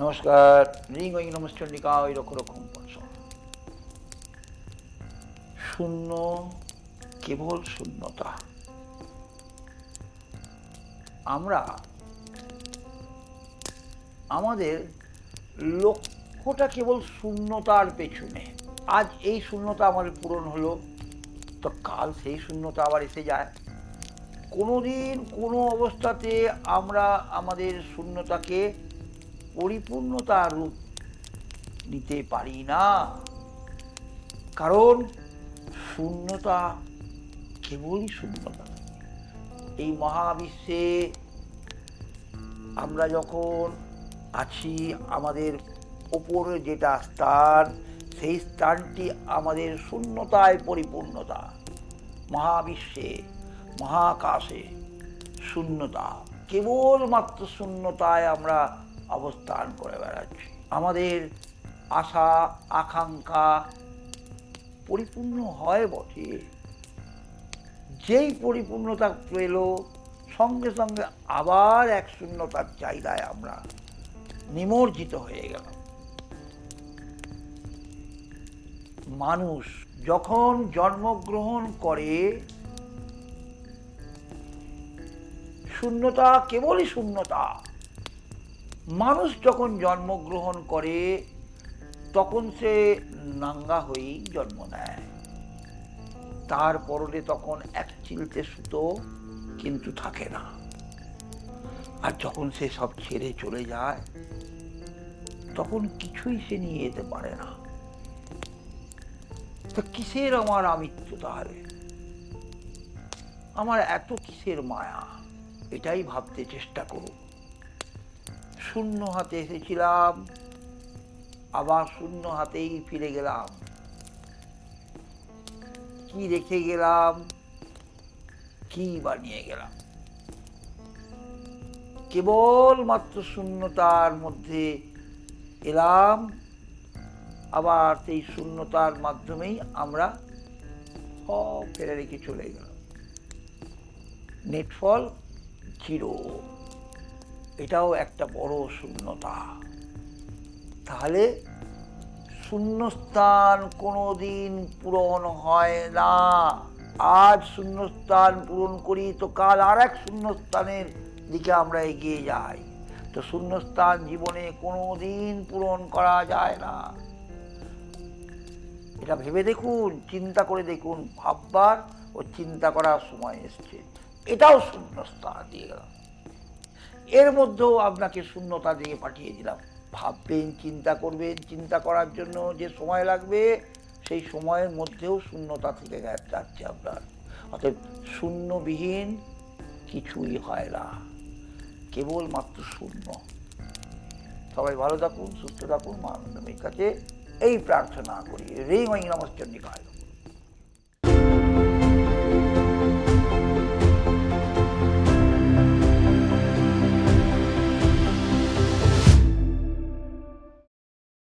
নমস্কার। রিং ওই নমস্চন্ডিকা ওই রকম বর্ষণ। শূন্য, কেবল শূন্যতা। আমরা আমাদের লক্ষ্যটা কেবল শূন্যতার পেছনে। আজ এই শূন্যতা আমাদের পূরণ হলো, তো কাল সেই শূন্যতা আবার এসে যায়। কোনোদিন কোনো অবস্থাতে আমরা আমাদের শূন্যতাকে পরিপূর্ণতার রূপ নিতে পারি না, কারণ শূন্যতা কেবলই শূন্যতা। এই মহাবিশ্বে আমরা যখন আছি, আমাদের ওপরে যেটা স্থান, সেই স্থানটি আমাদের শূন্যতায় পরিপূর্ণতা। মহাবিশ্বে, মহাকাশে শূন্যতা, কেবলমাত্র শূন্যতায় আমরা অবস্থান করে বেড়াচ্ছি। আমাদের আশা আকাঙ্ক্ষা পরিপূর্ণ হয় বটে, যেই পরিপূর্ণতা পেল সঙ্গে সঙ্গে আবার এক শূন্যতার চাহিদায় আমরা নিমজ্জিত হয়ে গেলাম। মানুষ যখন জন্মগ্রহণ করে, শূন্যতা কেবলই শূন্যতা। মানুষ যখন জন্মগ্রহণ করে তখন সে নাঙ্গা হয়েই জন্ম নেয়। তার পরনে তখন এক চিলতে সুতো কিন্তু থাকে না। আর যখন সে সব ছেড়ে চলে যায় তখন কিছুই সে নিয়ে যেতে পারে না। তো কিসের আমার আমিত্ব তাহলে? আমার এত কিসের মায়া? এটাই ভাবতে চেষ্টা করুন। শূন্য হাতে এসেছিলাম, আবার শূন্য হাতেই ফিরে গেলাম। কি রেখে গেলাম, কি বানিয়ে গেলাম? কেবলমাত্র শূন্যতার মধ্যে এলাম, আবার সেই শূন্যতার মাধ্যমেই আমরা সব ফেলে রেখে চলে গেলাম। নেটফল জিরো। এটাও একটা বড় শূন্যতা। তাহলে শূন্যস্থান কোনোদিন পূরণ হয় না। আজ শূন্যস্থান পূরণ করি তো কাল আর এক শূন্যস্থানের দিকে আমরা এগিয়ে যাই। তো শূন্যস্থান জীবনে কোনোদিন পূরণ করা যায় না। এটা ভেবে দেখুন, চিন্তা করে দেখুন। ভাববার ও চিন্তা করার সময় এসছে। এটাও শূন্যস্থান দিয়ে গেলাম। এর মধ্যেও আপনাকে শূন্যতা দিয়ে পাঠিয়ে দিলাম। ভাববেন, চিন্তা করবেন। চিন্তা করার জন্য যে সময় লাগবে সেই সময়ের মধ্যেও শূন্যতা থেকে যাচ্ছে আপনার। অর্থাৎ শূন্যবিহীন কিছুই হয় না, কেবলমাত্র শূন্য। সবাই ভালো থাকুন, সুস্থ থাকুন। মা আনন্দময়ীর কাছে এই প্রার্থনা করি। রিং ওই নমস্চন্ডিকায়।